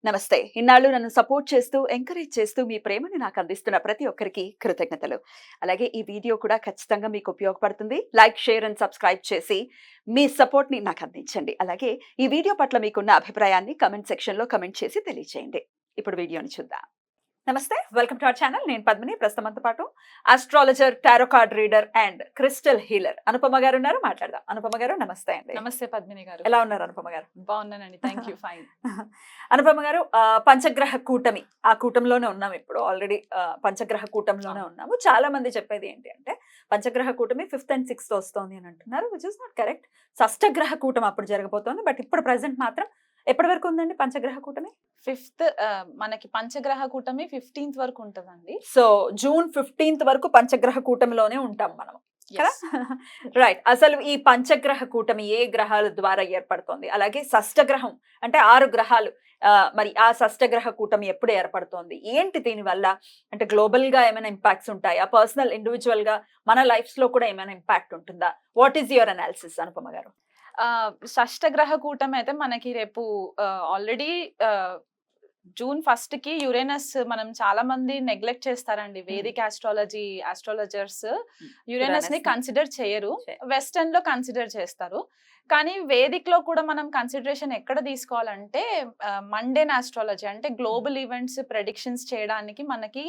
నమస్తే. ఇన్నాళ్ళు నన్ను సపోర్ట్ చేస్తూ, ఎంకరేజ్ చేస్తూ మీ ప్రేమని నాకు అందిస్తున్న ప్రతి ఒక్కరికి కృతజ్ఞతలు. అలాగే ఈ వీడియో కూడా ఖచ్చితంగా మీకు ఉపయోగపడుతుంది. లైక్, షేర్ అండ్ సబ్స్క్రైబ్ చేసి మీ సపోర్ట్‌ని నాకు అందించండి. అలాగే ఈ వీడియో పట్ల మీకున్న అభిప్రాయాన్ని కామెంట్ సెక్షన్‌లో కామెంట్ చేసి తెలియజేయండి. ఇప్పుడు వీడియోని చూద్దాం. నమస్తే, వెల్కమ్ టు అవర్ ఛానల్. నేను పద్మిని. ప్రస్తుతం మనతో పాటు astrologer, tarot card reader and crystal healer Anupama గారు ఉన్నారు. మాట్లాడదాం. అనుపమ గారు నమస్తే అండి. నమస్తే పద్మిని గారు. ఎలా ఉన్నారు అనుపమ గారు? బాగున్నానండి, థ్యాంక్ యూ. ఫైన్. అనుపమ గారు, పంచగ్రహ కూటమి, ఆ కూటంలోనే ఉన్నాం ఇప్పుడు. ఆల్రెడీ పంచగ్రహ కూటంలోనే ఉన్నాము. చాలా మంది చెప్పేది ఏంటి అంటే పంచగ్రహ కూటమి 5th and 6th వస్తోంది అని అంటున్నారు, విచ్ ఇస్ నాట్ కరెక్ట్. షష్టగ్రహ కూటమి అప్పుడు జరగబోతోంది. బట్ ఇప్పుడు ప్రెసెంట్ మాత్రం ఎప్పటి వరకు ఉందండి పంచగ్రహ కూటమి? 5th మనకి పంచగ్రహ కూటమి 15th వరకు ఉంటదండి. సో జూన్ 15th వరకు పంచగ్రహ కూటమిలోనే ఉంటాం మనం. రైట్. అసలు ఈ పంచగ్రహ కూటమి ఏ గ్రహాల ద్వారా ఏర్పడుతోంది? అలాగే షష్టగ్రహం అంటే 6 గ్రహాలు, మరి ఆ షష్టగ్రహ కూటమి ఎప్పుడు ఏర్పడుతోంది? ఏంటి దీనివల్ల? అంటే గ్లోబల్ గా ఏమైనా ఇంపాక్ట్స్ ఉంటాయా? పర్సనల్ ఇండివిజువల్ గా మన లైఫ్స్ లో కూడా ఏమైనా ఇంపాక్ట్ ఉంటుందా? What is your analysis Anupama గారు? షష్టగ్రహ కూటమి అయితే మనకి రేపు ఆల్రెడీ జూన్ 1st కి యురేనస్, మనం చాలా మంది నెగ్లెక్ట్ చేస్తారండి. వేదిక్ ఆస్ట్రాలజర్స్ యురేనస్ ని కన్సిడర్ చేయరు, వెస్టర్న్ లో కన్సిడర్ చేస్తారు. కానీ వేదిక్ లో కూడా మనం కన్సిడరేషన్ ఎక్కడ తీసుకోవాలంటే మండేన్ ఆస్ట్రాలజీ, అంటే గ్లోబల్ ఈవెంట్స్ ప్రెడిక్షన్స్ చేయడానికి మనకి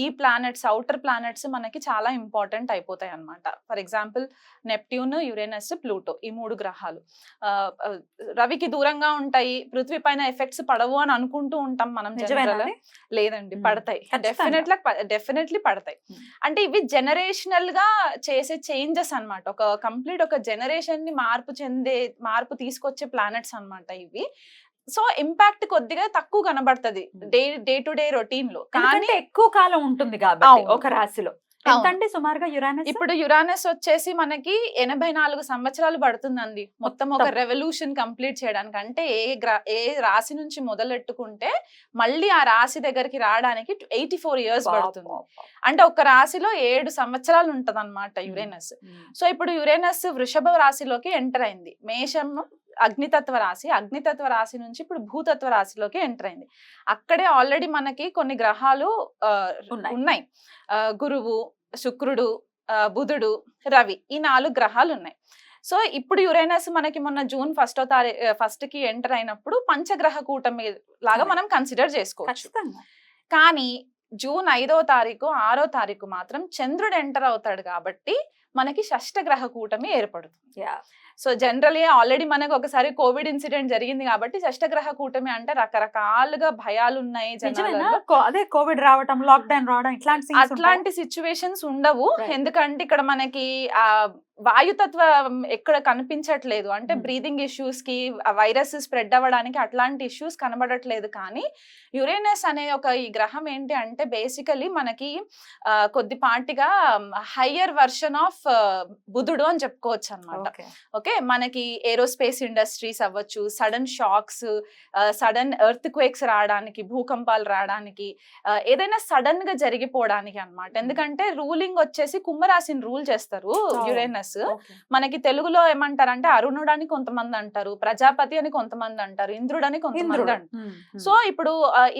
ఈ ప్లానెట్స్, అవుటర్ ప్లానెట్స్ మనకి చాలా ఇంపార్టెంట్ అయిపోతాయి అన్నమాట. For example Neptune, Uranus, Pluto, ఈ 3 గ్రహాలు రవికి దూరంగా ఉంటాయి, పృథ్వీ పైన ఎఫెక్ట్స్ పడవు అని అనుకుంటూ ఉంటాం మనం. లేదండి, పడతాయి. డెఫినెట్లీ పడతాయి. అంటే ఇవి జనరేషనల్ గా చేసే చేంజెస్ అన్నమాట. ఒక కంప్లీట్ ఒక జనరేషన్ ని మార్పు తీసుకొచ్చే ప్లానెట్స్ అన్నమాట ఇవి. సో ఇంపాక్ట్ కొద్దిగా తక్కువ కనబడుతుంది డే టు డే రొటీన్ లో, కానీ ఎక్కువ కాలం ఉంటుంది కాబట్టి ఒక రాశిలో. ఎంతండి సుమారుగా యురానస్? ఇప్పుడు యురానస్ వచ్చేసి మనకి 84 సంవత్సరాలు పడుతుందండి మొత్తం ఒక రెవల్యూషన్ కంప్లీట్ చేయడానికి. అంటే ఏ రాశి నుంచి మొదలెట్టుకుంటే మళ్ళీ ఆ రాశి దగ్గరికి రావడానికి 84 years పడుతుంది. అంటే ఒక రాశిలో 7 సంవత్సరాలు ఉంటది అనమాట యురేనస్. సో ఇప్పుడు యురేనస్ వృషభ రాశిలోకి ఎంటర్ అయింది. మేషం అగ్నితత్వ రాశి నుంచి ఇప్పుడు భూతత్వ రాశిలోకి ఎంటర్ అయింది. అక్కడే ఆల్రెడీ మనకి కొన్ని గ్రహాలు ఉన్నాయి. గురువు, శుక్రుడు, బుధుడు, రవి, ఈ 4 గ్రహాలు ఉన్నాయి. సో ఇప్పుడు యురేనస్ మనకి మొన్న జూన్ 1st కి ఎంటర్ అయినప్పుడు పంచగ్రహ కూటమి లాగా మనం కన్సిడర్ చేసుకోవచ్చు. కానీ జూన్ 5వ తారీఖు 6వ తారీఖు మాత్రం చంద్రుడు ఎంటర్ అవుతాడు కాబట్టి మనకి షష్టగ్రహ కూటమి ఏర్పడుతుంది. సో జనరలీ ఆల్రెడీ మనకు ఒకసారి కోవిడ్ ఇన్సిడెంట్ జరిగింది కాబట్టి షష్టగ్రహ కూటమి అంటే రకరకాలుగా భయాలు ఉన్నాయి జనాలలో. అదే కోవిడ్ రావడం, లాక్డౌన్ రావడం, అట్లాంటి సిచ్యువేషన్స్ ఉండవు. ఎందుకంటే ఇక్కడ మనకి ఆ వాయుతత్వం ఎక్కడ కనిపించట్లేదు. అంటే బ్రీదింగ్ ఇష్యూస్ కి, వైరస్ స్ప్రెడ్ అవ్వడానికి అట్లాంటి ఇష్యూస్ కనబడట్లేదు. కానీ యురేనస్ అనే ఈ గ్రహం ఏంటి అంటే బేసికలీ మనకి కొద్దిపాటిగా హయ్యర్ వర్షన్ ఆఫ్ బుధుడు అని చెప్పుకోవచ్చు అనమాట. ఓకే, మనకి ఏరోస్పేస్ ఇండస్ట్రీస్ అవ్వచ్చు, sudden shocks, sudden earthquakes రావడానికి, భూకంపాలు రావడానికి, ఏదైనా సడన్ గా జరిగిపోవడానికి అన్నమాట. ఎందుకంటే రూలింగ్ వచ్చేసి కుంభరాశిని రూల్ చేస్తారు యురేనస్. మనకి తెలుగులో ఏమంటారంటే అరుణుడు అని కొంతమంది అంటారు, ప్రజాపతి అని కొంతమంది అంటారు, ఇంద్రుడు అని కొంతమంది అంటారు. సో ఇప్పుడు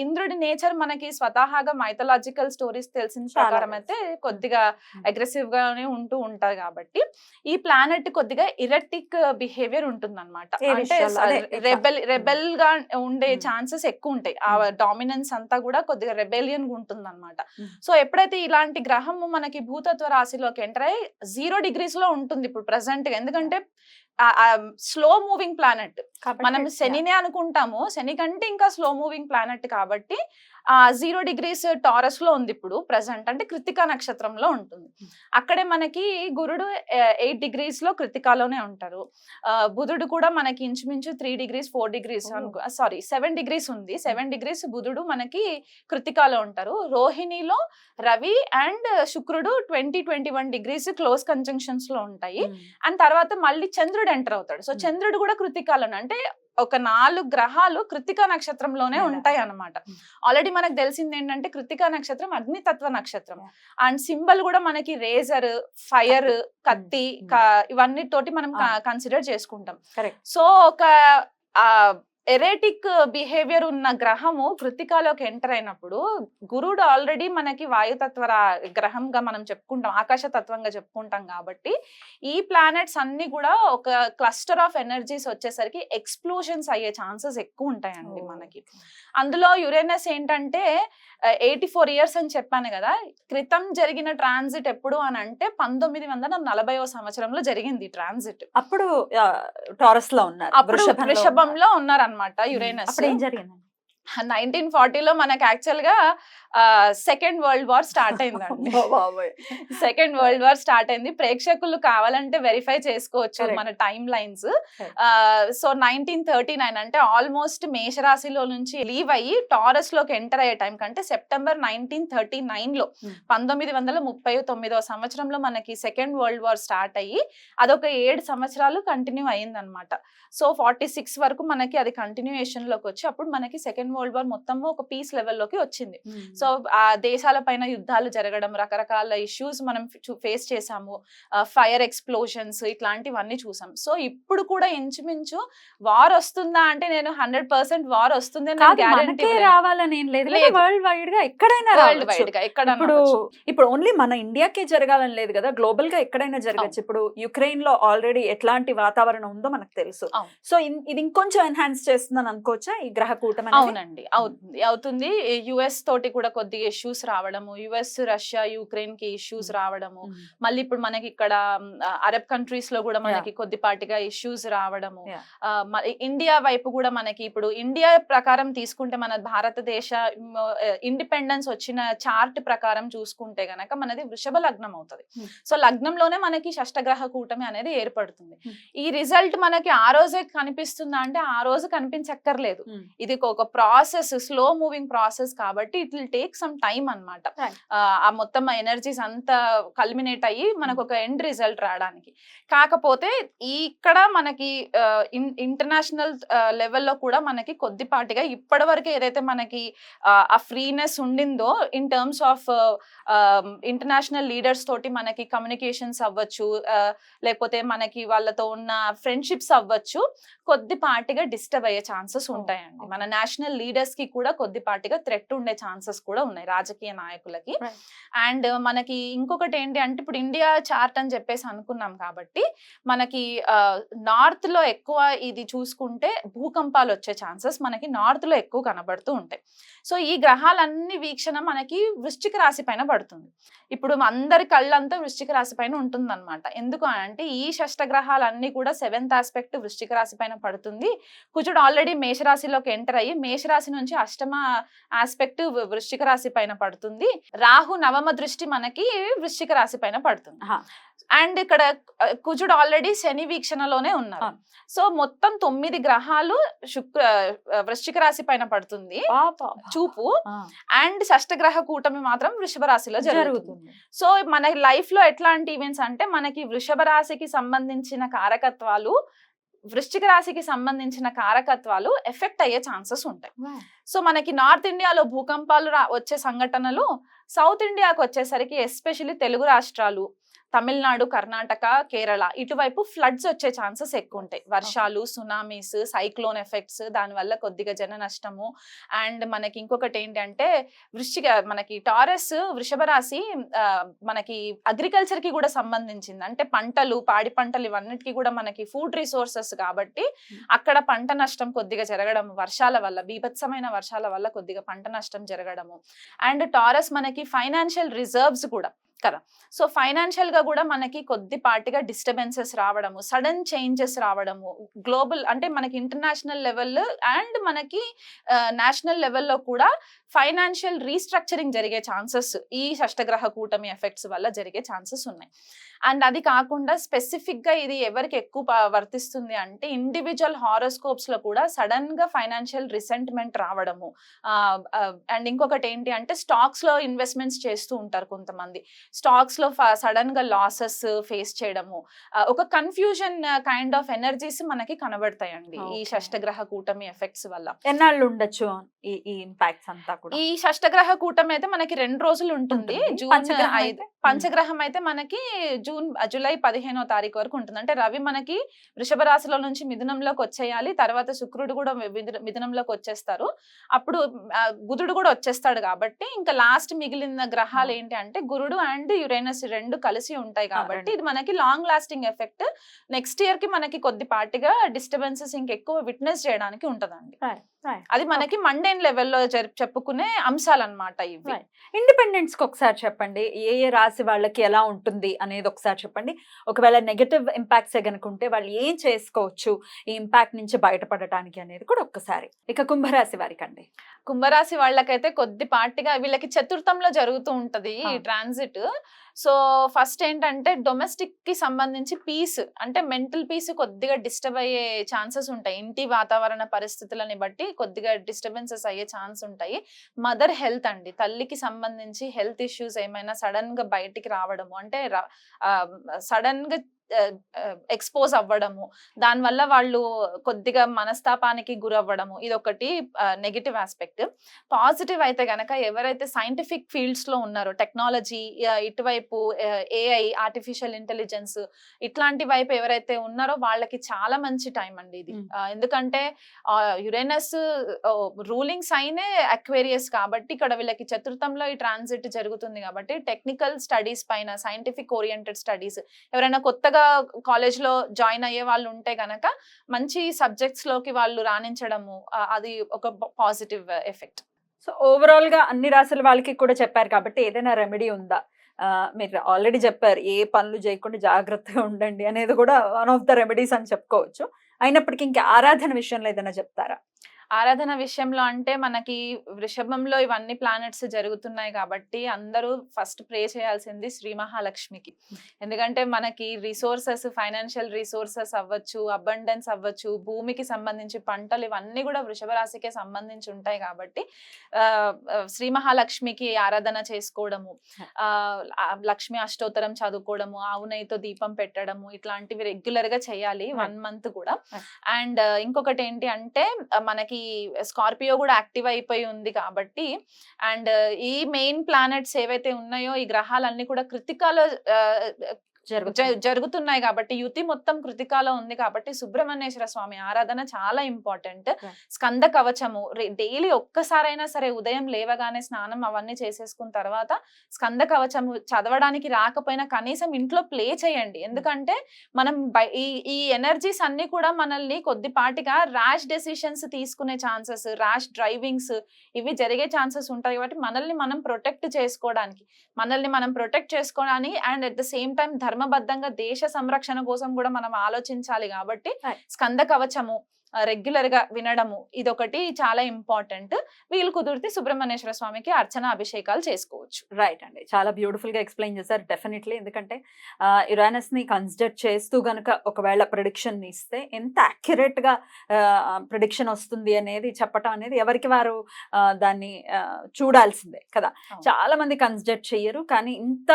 ఇంద్రుడి నేచర్ మనకి స్వతహాగా మైథలాజికల్ స్టోరీస్ తెలిసిన ప్రకారం అయితే కొద్దిగా అగ్రెసివ్ గానే ఉంటూ ఉంటారు. కాబట్టి ఈ ప్లానెట్ కొద్దిగా ఇరెటిక్ బిహేవియర్ ఉంటుంది అనమాట. అంటే రెబెల్ గా ఉండే ఛాన్సెస్ ఎక్కువ ఉంటాయి. ఆ డామినెన్స్ అంతా కూడా కొద్దిగా రెబెలియన్ గా ఉంటుంది అనమాట. సో ఎప్పుడైతే ఇలాంటి గ్రహము మనకి భూతత్వ రాశిలోకి ఎంటర్ అయ్యి 0 degrees లో ఉంటుంది ఇప్పుడు ప్రెసెంట్ గా. ఎందుకంటే స్లో మూవింగ్ ప్లానెట్, మనం శనినే అనుకుంటాము, శని కంటే ఇంకా స్లో మూవింగ్ ప్లానెట్ కాబట్టి 0 degrees టారస్ లో ఉంది ఇప్పుడు ప్రెసెంట్. అంటే కృతికా నక్షత్రంలో ఉంటుంది. అక్కడే మనకి గురుడు 8 degrees లో కృతికాలోనే ఉంటారు. బుధుడు కూడా మనకి ఇంచుమించు 3 degrees 4 degrees 7 degrees ఉంది. 7 degrees బుధుడు మనకి కృతికాలో ఉంటారు. రోహిణిలో రవి అండ్ శుక్రుడు 20-21 degrees క్లోజ్ కంజంక్షన్స్ లో ఉంటాయి. అండ్ తర్వాత మళ్ళీ చంద్రుడు ఎంటర్ అవుతాడు. సో చంద్రుడు కూడా కృతికాలోనే, అంటే ఒక 4 గ్రహాలు కృతికా నక్షత్రంలోనే ఉంటాయి అన్నమాట. ఆల్రెడీ మనకు తెలిసింది ఏంటంటే కృతికా నక్షత్రం అగ్నితత్వ నక్షత్రం. అండ్ సింబల్ కూడా మనకి రేజర్, ఫైర్, కత్తి, ఇవన్నీ తోటి మనం కన్సిడర్ చేసుకుంటాం. సో ఒక ఎరేటిక్ బిహేవియర్ ఉన్న గ్రహము కృత్తికాలోకి ఎంటర్ అయినప్పుడు గురుడు ఆల్రెడీ మనకి వాయుతత్వ గ్రహంగా మనం చెప్పుకుంటాం, ఆకాశ తత్వంగా చెప్పుకుంటాం కాబట్టి ఈ ప్లానెట్స్ అన్ని కూడా ఒక క్లస్టర్ ఆఫ్ ఎనర్జీస్ వచ్చేసరికి ఎక్స్ప్లోజన్స్ అయ్యే ఛాన్సెస్ ఎక్కువ ఉంటాయండి మనకి. అందులో యురేనస్ ఏంటంటే 84 years అని చెప్పాను కదా, క్రితం జరిగిన ట్రాన్సిట్ ఎప్పుడు అని అంటే 1940వ సంవత్సరంలో జరిగింది ట్రాన్సిట్. అప్పుడు టారస్ లో ఉన్నారు, అప్పుడు వృషభంలో ఉన్నారనమాట యురేనస్. అప్పుడు ఏం జరిగింది? 1940లో మనకి యాక్చువల్ గా సెకండ్ వరల్డ్ వార్ స్టార్ట్ అయిందండి. సెకండ్ వరల్డ్ వార్ స్టార్ట్ అయింది. ప్రేక్షకులు కావాలంటే వెరిఫై చేసుకోవచ్చు మన టైమ్ లైన్స్. సో 1939 అంటే ఆల్మోస్ట్ మేషరాశిలో నుంచి లీవ్ అయ్యి టారస్ లోకి ఎంటర్ అయ్యే టైం కంటే సెప్టెంబర్ 1939లో 1939వ సంవత్సరంలో మనకి సెకండ్ వరల్డ్ వార్ స్టార్ట్ అయ్యి అదొక 7 సంవత్సరాలు కంటిన్యూ అయ్యింది అనమాట. సో 46 వరకు మనకి అది కంటిన్యూయేషన్ లోకి వచ్చి అప్పుడు మనకి సెకండ్ వరల్డ్ వార్ మొత్తము ఒక పీస్ లెవెల్లోకి వచ్చింది. సో ఆ దేశాల పైన యుద్ధాలు జరగడం, రకరకాల ఇష్యూస్ మనం ఫేస్ చేసాము, ఫైర్ ఎక్స్ప్లోషన్స్ ఇట్లాంటివన్నీ చూసాం. సో ఇప్పుడు కూడా ఇంచుమించు వార్ వస్తుందా అంటే నేను 100% వార్ వస్తుంది రావాలని ఏం లేదు, వరల్డ్ వైడ్ గా ఎక్కడైనా వరల్డ్ వైడ్ గా ఎక్కడ. ఇప్పుడు ఓన్లీ మన ఇండియాకే జరగాలని లేదు కదా, గ్లోబల్ గా ఎక్కడైనా జరగచ్చు. ఇప్పుడు యుక్రెయిన్ లో ఆల్రెడీ ఎట్లాంటి వాతావరణం ఉందో మనకు తెలుసు. సో ఇది ఇంకొంచెం ఎన్హాన్స్ చేస్తుందని అనుకోవచ్చా ఈ గ్రహ కూటమి? అవునండి, అవుతుంది. యుఎస్ తోటి కూడా కొద్దిగా ఇష్యూస్ రావడము, యుఎస్ రష్యా యుక్రెయిన్ కి ఇష్యూస్ రావడము, మళ్ళీ ఇప్పుడు మనకి ఇక్కడ అరబ్ కంట్రీస్ లో కూడా మనకి కొద్దిపాటిగా ఇష్యూస్ రావడము, ఇండియా వైపు కూడా మనకి ఇప్పుడు ఇండియా ప్రకారం తీసుకుంటే మన భారతదేశ ఇండిపెండెన్స్ వచ్చిన చార్ట్ ప్రకారం చూసుకుంటే గనక మనది వృషభ లగ్నం అవుతుంది. సో లగ్నంలోనే మనకి షష్టగ్రహ కూటమి అనేది ఏర్పడుతుంది. ఈ రిజల్ట్ మనకి ఆ రోజే కనిపిస్తుందా అంటే ఆ రోజు కనిపించక్కర్లేదు. ఇది ఒక ప్రాసెస్, స్లో మూవింగ్ ప్రాసెస్ కాబట్టి it will take some time అన్నమాట. ఆ మొత్తం ఎనర్జీస్ అంతా కల్మినేట్ అయ్యి మనకు ఒక ఎండ్ రిజల్ట్ రావడానికి. కాకపోతే ఇక్కడ మనకి ఇంటర్నేషనల్ లెవెల్లో కూడా మనకి కొద్దిపాటిగా ఇప్పటి వరకు ఏదైతే మనకి ఆ ఫ్రీనెస్ ఉండిందో in terms of international leaders తోటి మనకి కమ్యూనికేషన్స్ అవ్వచ్చు, లేకపోతే మనకి వాళ్ళతో ఉన్న ఫ్రెండ్షిప్స్ అవ్వచ్చు, కొద్దిపాటిగా డిస్టర్బ్ అయ్యే ఛాన్సెస్ ఉంటాయండి. మన నేషనల్ లీడర్స్ కి కూడా కొద్దిపాటిగా థ్రెట్ ఉండే ఛాన్సెస్ కూడా ఉన్నాయి రాజకీయ నాయకులకి. అండ్ మనకి ఇంకొకటి ఏంటి అంటే ఇప్పుడు ఇండియా చార్ట్ అని చెప్పేసి అనుకున్నాం కాబట్టి మనకి నార్త్ లో ఎక్కువ ఇది చూసుకుంటే భూకంపాలు వచ్చే ఛాన్సెస్ మనకి నార్త్ లో ఎక్కువ కనబడుతూ ఉంటాయి. సో ఈ గ్రహాలన్నీ వీక్షణ మనకి వృశ్చిక రాశి పైన పడుతుంది. ఇప్పుడు అందరి కళ్ళంతా వృశ్చిక రాశి పైన ఉంటుంది అనమాట. ఎందుకు అంటే ఈ షష్టగ్రహాలన్నీ కూడా 7th ఆస్పెక్ట్ వృశ్చిక రాశి పైన పడుతుంది. కుజుడు ఆల్రెడీ మేషరాశిలోకి ఎంటర్ అయ్యి మేషరాశి నుంచి 8వ ఆస్పెక్ట్ వృశ్చిక రాశి పైన పడుతుంది. రాహు 9వ దృష్టి మనకి వృశ్చిక రాశి పైన పడుతుంది. అండ్ ఇక్కడ కుజుడు ఆల్రెడీ శని వీక్షణలోనే ఉన్నారు. సో మొత్తం 9 గ్రహాలు వృశ్చిక రాశి పైన పడుతుంది చూపు. అండ్ షష్టగ్రహ కూటమి మాత్రం వృషభ రాశిలో జరుగుతుంది. సో మన లైఫ్ లో ఎట్లాంటి ఈవెంట్స్ అంటే మనకి వృషభ రాశికి సంబంధించిన కారకత్వాలు, వృశ్చిక రాశికి సంబంధించిన కారకత్వాలు ఎఫెక్ట్ అయ్యే ఛాన్సెస్ ఉంటాయి. సో మనకి నార్త్ ఇండియాలో భూకంపాలు వచ్చే సంఘటనలు, సౌత్ ఇండియాకి వచ్చేసరికి ఎస్పెషల్లీ తెలుగు రాష్ట్రాలు, తమిళనాడు, కర్ణాటక, కేరళ ఇటువైపు ఫ్లడ్స్ వచ్చే ఛాన్సెస్ ఎక్కువ ఉంటాయి. వర్షాలు, సునామీస్, సైక్లోన్ ఎఫెక్ట్స్, దానివల్ల కొద్దిగా జన నష్టము. అండ్ మనకి ఇంకొకటి ఏంటంటే మనకి టారస్ వృషభ రాశి మనకి అగ్రికల్చర్ కి కూడా సంబంధించింది. అంటే పంటలు, పాడి పంటలు ఇవన్నిటికీ కూడా మనకి ఫుడ్ రిసోర్సెస్ కాబట్టి అక్కడ పంట నష్టం కొద్దిగా జరగడం, వర్షాల వల్ల, బీభత్సమైన వర్షాల వల్ల కొద్దిగా పంట నష్టం జరగడము. అండ్ టారస్ మనకి ఫైనాన్షియల్ రిజర్వ్స్ కూడా కదా. సో ఫైనాన్షియల్ గా కూడా మనకి కొద్దిపాటిగా డిస్టర్బెన్సెస్ రావడము, సడన్ చేంజెస్ రావడము, గ్లోబల్ అంటే మనకి ఇంటర్నేషనల్ లెవెల్ అండ్ మనకి నేషనల్ లెవెల్లో కూడా ఫైనాన్షియల్ రీస్ట్రక్చరింగ్ జరిగే ఛాన్సెస్ ఈ షష్టగ్రహ కూటమి ఎఫెక్ట్స్ వల్ల జరిగే ఛాన్సెస్ ఉన్నాయి. అండ్ అది కాకుండా స్పెసిఫిక్ గా ఇది ఎవరికి ఎక్కువ వర్తిస్తుంది అంటే ఇండివిజువల్ హారోస్కోప్స్ లో కూడా సడన్ గా ఫైనాన్షియల్ రిసెంట్మెంట్ రావడము. అండ్ ఇంకొకటి ఏంటి అంటే స్టాక్స్ లో ఇన్వెస్ట్మెంట్స్ చేస్తూ ఉంటారు కొంతమంది. స్టాక్స్ లో సడన్ గా లాసెస్ ఫేస్ చేయడము, ఒక కన్ఫ్యూజన్ కైండ్ ఆఫ్ ఎనర్జీస్ మనకి కనబడతాయండి ఈ Okay. షష్టగ్రహ కూటమి ఎఫెక్ట్స్ వల్ల. ఎన్నాళ్ళు ఉండొచ్చు ఈ ఇంపాక్ట్స్ అంతా కూడా? ఈ షష్టగ్రహ కూటమి అయితే మనకి 2 రోజులు ఉంటుంది. ఉంటుంది. జూన్ పంచగ్రహం 5. అయితే? పంచగ్రహం అయితే మనకి జూలై 15వ తారీఖు వరకు ఉంటుంది. అంటే రవి మనకి వృషభ రాశిలో నుంచి మిథునంలోకి వచ్చేయాలి. తర్వాత శుక్రుడు కూడా మిథునంలోకి వచ్చేస్తారు. అప్పుడు బుధుడు కూడా వచ్చేస్తాడు కాబట్టి ఇంకా లాస్ట్ మిగిలిన గ్రహాలు ఏంటి అంటే గురుడు అండ్ యురేనస్ 2 కలిసి ఉంటాయి కాబట్టి ఇది మనకి long lasting effect. Next year కి మనకి కొద్దిపాటిగా డిస్టర్బెన్సెస్ ఇంకెక్కువ విట్నెస్ చేయడానికి ఉంటదండి. అది మనకి మండేన్ లెవెల్లో చెప్పుకునే అంశాలు అన్నమాట ఇవి. ఇండిపెండెన్స్ కి ఒకసారి చెప్పండి, ఏ రాశి వాళ్ళకి ఎలా ఉంటుంది అనేది ఒకసారి చెప్పండి. ఒకవేళ నెగటివ్ ఇంపాక్ట్స్ గనుక ఉంటే వాళ్ళు ఏం చేసుకోవచ్చు ఈ ఇంపాక్ట్ నుంచి బయటపడటానికి అనేది కూడా ఒక్కసారి. ఇక కుంభరాశి వారికి అండి. కుంభరాశి వాళ్ళకైతే కొద్దిపాటిగా వీళ్ళకి చతుర్థంలో జరుగుతూ ఉంటది ఈ ట్రాన్సిట్. సో ఫస్ట్ ఏంటంటే డొమెస్టిక్ కి సంబంధించి పీస్ అంటే మెంటల్ పీస్ కొద్దిగా డిస్టర్బ్ అయ్యే ఛాన్సెస్ ఉంటాయి. ఇంటి వాతావరణ పరిస్థితులని బట్టి కొద్దిగా డిస్టర్బెన్సెస్ అయ్యే ఛాన్స్ ఉంటాయి. మదర్ హెల్త్ అండి, తల్లికి సంబంధించి హెల్త్ ఇష్యూస్ ఏమైనా సడన్ గా బయటికి రావడము అంటే సడన్ గా ఎక్స్పోజ్ అవ్వడము, దానివల్ల వాళ్ళు కొద్దిగా మనస్తాపానికి గురవ్వడము, ఇదొకటి నెగిటివ్ ఆస్పెక్ట్. పాజిటివ్ అయితే గనక ఎవరైతే సైంటిఫిక్ ఫీల్డ్స్ లో ఉన్నారో టెక్నాలజీ ఇటువైపు ఏఐ ఆర్టిఫిషియల్ ఇంటెలిజెన్స్ ఇట్లాంటి వైపు ఎవరైతే ఉన్నారో వాళ్ళకి చాలా మంచి టైం అండి ఇది. ఎందుకంటే యురేనస్ రూలింగ్ సైనే అక్వేరియస్ కాబట్టి ఇక్కడ వీళ్ళకి చతుర్థంలో ఈ ట్రాన్సిట్ జరుగుతుంది కాబట్టి టెక్నికల్ స్టడీస్ పైన సైంటిఫిక్ ఓరియంటెడ్ స్టడీస్ ఎవరైనా కొత్తగా కాలేజ్ లో జాయిన్ అయ్యే వాళ్ళు ఉంటే గనక మంచి సబ్జెక్ట్స్ లోకి వాళ్ళు రాణించడము అది ఒక పాజిటివ్ ఎఫెక్ట్. సో ఓవరాల్ గా అన్ని రాశుల వాళ్ళకి కూడా చెప్పారు కాబట్టి ఏదైనా రెమెడీ ఉందా? మీరు ఆల్రెడీ చెప్పారు ఏ పనులు చేయకుండా జాగ్రత్తగా ఉండండి అనేది కూడా వన్ ఆఫ్ ద రెమెడీస్ అని చెప్పుకోవచ్చు. అయినప్పటికీ ఇంకా ఆరాధన విషయంలో ఏదైనా చెప్తారా? ఆరాధన విషయంలో అంటే మనకి వృషభంలో ఇవన్నీ ప్లానెట్స్ జరుగుతున్నాయి కాబట్టి అందరూ ఫస్ట్ ప్రే చేయాల్సింది శ్రీ మహాలక్ష్మికి. ఎందుకంటే మనకి రిసోర్సెస్ ఫైనాన్షియల్ రిసోర్సెస్ అవ్వచ్చు, అబండెన్స్ అవ్వచ్చు, భూమికి సంబంధించి పంటలు ఇవన్నీ కూడా వృషభ రాశికే సంబంధించి ఉంటాయి కాబట్టి శ్రీ మహాలక్ష్మికి ఆరాధన చేసుకోవడము, లక్ష్మి అష్టోత్తరం చదువుకోవడము, ఆవు నెయ్యితో దీపం పెట్టడము ఇట్లాంటివి రెగ్యులర్ గా చేయాలి 1 month కూడా. అండ్ ఇంకొకటి ఏంటి అంటే మనకి స్కార్పియో కూడా యాక్టివ్ అయిపోయి ఉంది కాబట్టి అండ్ ఈ మెయిన్ ప్లానెట్స్ ఏవైతే ఉన్నాయో ఈ గ్రహాలన్నీ కూడా కృతికాలో జరుగుతున్నాయి కాబట్టి యుతి మొత్తం కృతికాలో ఉంది కాబట్టి సుబ్రహ్మణ్యేశ్వర స్వామి ఆరాధన చాలా ఇంపార్టెంట్. స్కంద కవచము డైలీ ఒక్కసారైనా సరే ఉదయం లేవగానే స్నానం అవన్నీ చేసేసుకున్న తర్వాత స్కంద కవచము చదవడానికి రాకపోయినా కనీసం ఇంట్లో ప్లే చేయండి. ఎందుకంటే మనం ఈ ఎనర్జీస్ అన్ని కూడా మనల్ని కొద్దిపాటిగా ర్యాష్ డెసిషన్స్ తీసుకునే ఛాన్సెస్, ర్యాష్ డ్రైవింగ్స్ ఇవి జరిగే ఛాన్సెస్ ఉంటాయి కాబట్టి మనల్ని మనం ప్రొటెక్ట్ చేసుకోవడానికి and at the same time ధర్మబద్ధంగా దేశ సంరక్షణ కోసం కూడా మనం ఆలోచించాలి కాబట్టి స్కంద కవచము రెగ్యులర్ గా వినడము ఇదొకటి చాలా ఇంపార్టెంట్. వీలు కుదిరితే సుబ్రహ్మణ్యేశ్వర స్వామికి అర్చన అభిషేకాలు చేసుకోవచ్చు. రైట్ అండి, చాలా బ్యూటిఫుల్ గా ఎక్స్ప్లెయిన్ చేశారు. డెఫినెట్లీ ఎందుకంటే యురేనస్ ని కన్సిడర్ చేస్తూ గనుక ఒకవేళ ప్రిడిక్షన్ ఇస్తే ఎంత అక్యురేట్ గా ప్రిడిక్షన్ వస్తుంది అనేది చెప్పటం అనేది ఎవరికి వారు దాన్ని చూడాల్సిందే కదా. చాలా మంది కన్సిడర్ చెయ్యరు కానీ ఇంత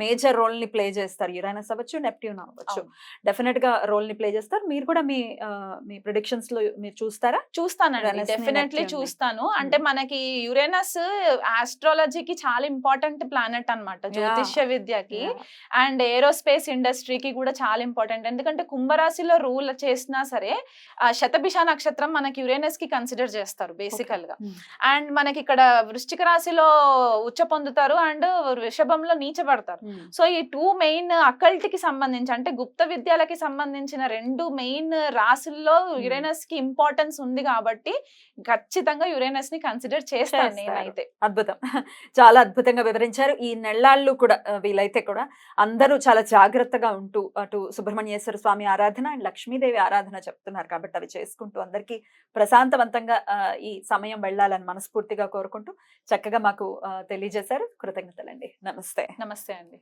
మేజర్ రోల్ ని ప్లే చేస్తారు. యురేనస్ అవ్వచ్చు, నెప్ట్యూన్ అవ్వచ్చు, డెఫినెట్ గా రోల్ ని ప్లే చేస్తారు. మీరు కూడా మీ ప్రిడిక్షన్ లో మీరు చూస్తారా? చూస్తానండి, డెఫినెట్లీ చూస్తాను. అంటే మనకి యురేనస్ ఆస్ట్రాలజీకి చాలా ఇంపార్టెంట్ ప్లానెట్ అన్నమాట, జ్యోతిష్య విద్యకి అండ్ ఏరోస్పేస్ ఇండస్ట్రీకి కూడా చాలా ఇంపార్టెంట్. ఎందుకంటే కుంభరాశిలో రూల్ చేసినా సరే శతభిష నక్షత్రం మనకి యురేనస్ కి కన్సిడర్ చేస్తారు బేసికల్ గా. అండ్ మనకి ఇక్కడ వృశ్చిక రాశిలో ఉచ్చ పొందుతారు అండ్ వృషభంలో నీచబడతారు. సో ఈ 2 మెయిన్ అకల్ట్ కి సంబంధించి అంటే గుప్త విద్యలకి సంబంధించిన 2 మెయిన్ రాశుల్లో యురేనస్ కి ఇంపార్టెన్స్ ఉంది కాబట్టి ఖచ్చితంగా యురేనస్ ని కన్సిడర్ చేస్తాను నేనైతే. అద్భుతం, చాలా అద్భుతంగా వివరించారు. ఈ నెలలు కూడా వీలైతే కూడా అందరూ చాలా జాగ్రత్తగా ఉంటూ అటు సుబ్రహ్మణ్యేశ్వర స్వామి ఆరాధన అండ్ లక్ష్మీదేవి ఆరాధన చెప్తున్నారు కాబట్టి అవి చేసుకుంటూ అందరికీ ప్రశాంతవంతంగా ఈ సమయం వెళ్ళాలని మనస్ఫూర్తిగా కోరుకుంటూ చక్కగా మాకు తెలియజేశారు. కృతజ్ఞతలండి. నమస్తే. నమస్తే అండి.